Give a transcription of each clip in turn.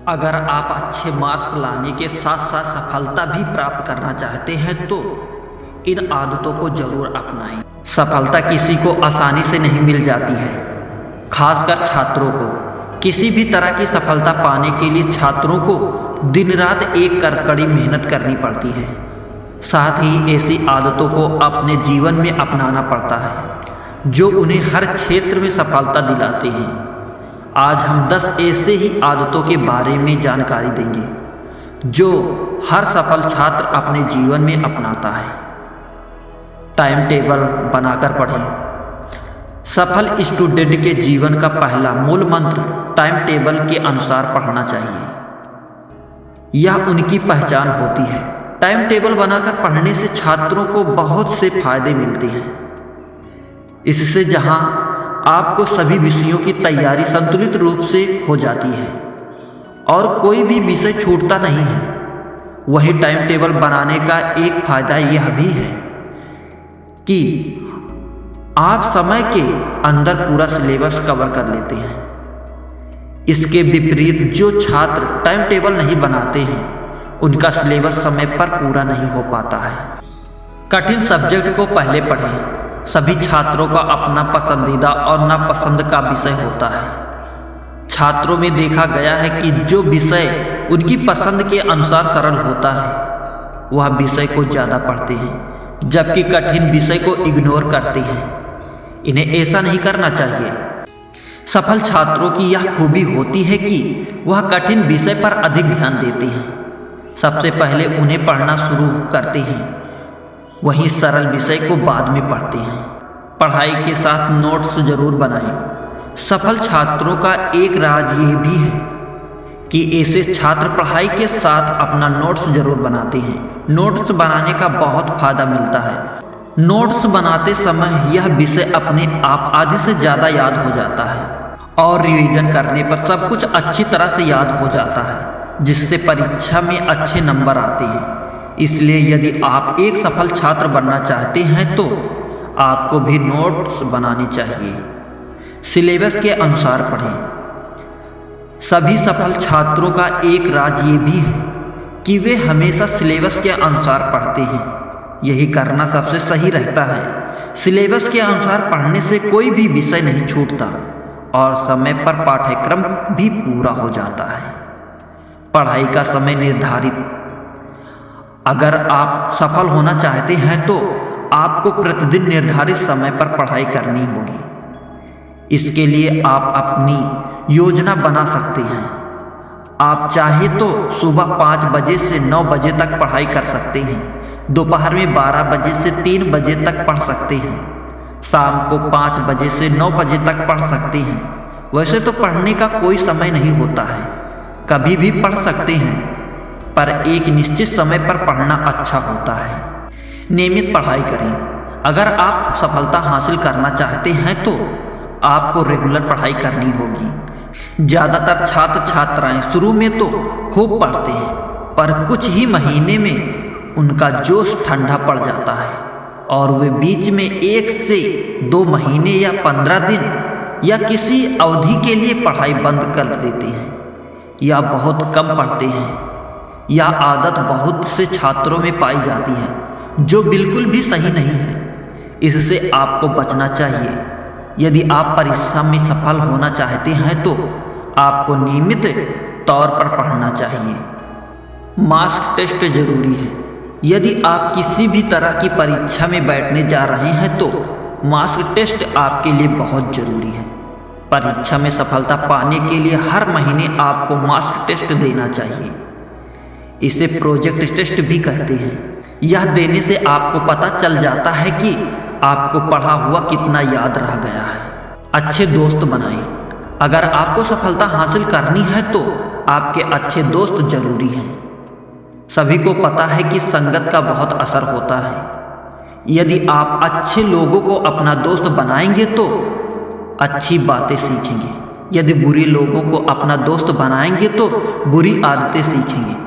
अगर आप अच्छे मार्क्स लाने के साथ साथ सफलता भी प्राप्त करना चाहते हैं तो इन आदतों को जरूर अपनाएं। सफलता किसी को आसानी से नहीं मिल जाती है, खासकर छात्रों को। किसी भी तरह की सफलता पाने के लिए छात्रों को दिन रात एक कड़ी मेहनत करनी पड़ती है। साथ ही ऐसी आदतों को अपने जीवन में अपनाना पड़ता है जो उन्हें हर क्षेत्र में सफलता दिलाते हैं। आज हम 10 ऐसे ही आदतों के बारे में जानकारी देंगे जो हर सफल छात्र अपने जीवन में अपनाता है। टाइम टेबल बनाकर पढ़ें। सफल स्टूडेंट के जीवन का पहला मूल मंत्र टाइम टेबल के अनुसार पढ़ना चाहिए। यह उनकी पहचान होती है। टाइम टेबल बनाकर पढ़ने से छात्रों को बहुत से फायदे मिलते हैं। इससे जहां आपको सभी विषयों की तैयारी संतुलित रूप से हो जाती है और कोई भी विषय छूटता नहीं है, वहीं टाइम टेबल बनाने का एक फायदा यह भी है कि आप समय के अंदर पूरा सिलेबस कवर कर लेते हैं। इसके विपरीत जो छात्र टाइम टेबल नहीं बनाते हैं उनका सिलेबस समय पर पूरा नहीं हो पाता है। कठिन सब्जेक्ट को पहले पढ़ें। सभी छात्रों का अपना पसंदीदा और नापसंद का विषय होता है। छात्रों में देखा गया है कि जो विषय उनकी पसंद के अनुसार सरल होता है वह विषय को ज़्यादा पढ़ते हैं, जबकि कठिन विषय को इग्नोर करते हैं। इन्हें ऐसा नहीं करना चाहिए। सफल छात्रों की यह खूबी होती है कि वह कठिन विषय पर अधिक ध्यान देते हैं। सबसे पहले उन्हें पढ़ना शुरू करते हैं, वहीं सरल विषय को बाद में पढ़ते हैं। पढ़ाई के साथ नोट्स जरूर बनाएं। सफल छात्रों का एक राज ये भी है कि ऐसे छात्र पढ़ाई के साथ अपना नोट्स जरूर बनाते हैं। नोट्स बनाने का बहुत फायदा मिलता है। नोट्स बनाते समय यह विषय अपने आप आधे से ज़्यादा याद हो जाता है और रिवीजन करने पर सब कुछ अच्छी तरह से याद हो जाता है, जिससे परीक्षा में अच्छे नंबर आते हैं। इसलिए यदि आप एक सफल छात्र बनना चाहते हैं तो आपको भी नोट्स बनाने चाहिए। सिलेबस के अनुसार पढ़ें। सभी सफल छात्रों का एक राज ये भी है कि वे हमेशा सिलेबस के अनुसार पढ़ते हैं। यही करना सबसे सही रहता है। सिलेबस के अनुसार पढ़ने से कोई भी विषय नहीं छूटता और समय पर पाठ्यक्रम भी पूरा हो जाता है। पढ़ाई का समय निर्धारित। अगर आप सफल होना चाहते हैं तो आपको प्रतिदिन निर्धारित समय पर पढ़ाई करनी होगी। इसके लिए आप अपनी योजना बना सकते हैं। आप चाहे तो सुबह 5 बजे से 9 बजे तक पढ़ाई कर सकते हैं, दोपहर में 12 बजे से 3 बजे तक पढ़ सकते हैं, शाम को 5 बजे से 9 बजे तक पढ़ सकते हैं। वैसे तो पढ़ने का कोई समय नहीं होता है, कभी भी पढ़ सकते हैं, पर एक निश्चित समय पर पढ़ना अच्छा होता है। नियमित पढ़ाई करें। अगर आप सफलता हासिल करना चाहते हैं तो आपको रेगुलर पढ़ाई करनी होगी। ज़्यादातर छात्र छात्राएं शुरू में तो खूब पढ़ते हैं, पर कुछ ही महीने में उनका जोश ठंडा पड़ जाता है और वे बीच में 1 से 2 महीने या 15 दिन या किसी अवधि के लिए पढ़ाई बंद कर देते हैं या बहुत कम पढ़ते हैं। यह आदत बहुत से छात्रों में पाई जाती है, जो बिल्कुल भी सही नहीं है। इससे आपको बचना चाहिए। यदि आप परीक्षा में सफल होना चाहते हैं तो आपको नियमित तौर पर पढ़ना चाहिए। मार्क्स टेस्ट जरूरी है। यदि आप किसी भी तरह की परीक्षा में बैठने जा रहे हैं तो मार्क्स टेस्ट आपके लिए बहुत जरूरी है। परीक्षा में सफलता पाने के लिए हर महीने आपको मार्क्स टेस्ट देना चाहिए। इसे प्रोजेक्ट टेस्ट भी कहते हैं। यह देने से आपको पता चल जाता है कि आपको पढ़ा हुआ कितना याद रह गया है। अच्छे दोस्त बनाएं। अगर आपको सफलता हासिल करनी है तो आपके अच्छे दोस्त जरूरी हैं। सभी को पता है कि संगत का बहुत असर होता है। यदि आप अच्छे लोगों को अपना दोस्त बनाएंगे तो अच्छी बातें सीखेंगे। यदि बुरे लोगों को अपना दोस्त बनाएंगे तो बुरी आदतें सीखेंगे।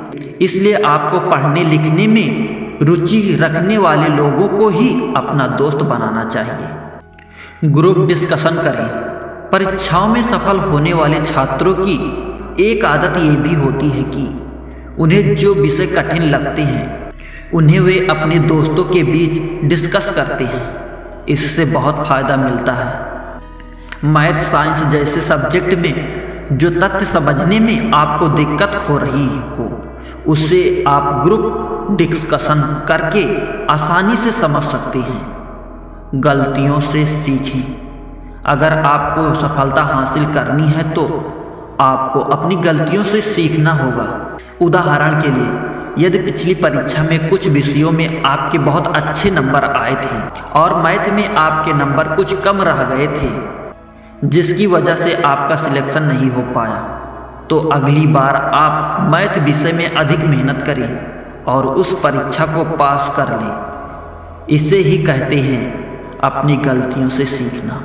इसलिए आपको पढ़ने लिखने में रुचि रखने वाले लोगों को ही अपना दोस्त बनाना चाहिए। ग्रुप डिस्कशन करें। परीक्षाओं में सफल होने वाले छात्रों की एक आदत ये भी होती है कि उन्हें जो विषय कठिन लगते हैं उन्हें वे अपने दोस्तों के बीच डिस्कस करते हैं। इससे बहुत फ़ायदा मिलता है। मैथ साइंस जैसे सब्जेक्ट में जो तथ्य समझने में आपको दिक्कत हो रही हो उसे आप ग्रुप डिस्कशन करके आसानी से समझ सकते हैं। गलतियों से सीखें। अगर आपको सफलता हासिल करनी है तो आपको अपनी गलतियों से सीखना होगा। उदाहरण के लिए, यदि पिछली परीक्षा में कुछ विषयों में आपके बहुत अच्छे नंबर आए थे और मैथ में आपके नंबर कुछ कम रह गए थे जिसकी वजह से आपका सिलेक्शन नहीं हो पाया, तो अगली बार आप मैथ विषय में अधिक मेहनत करें और उस परीक्षा को पास कर लें। इसे ही कहते हैं अपनी गलतियों से सीखना।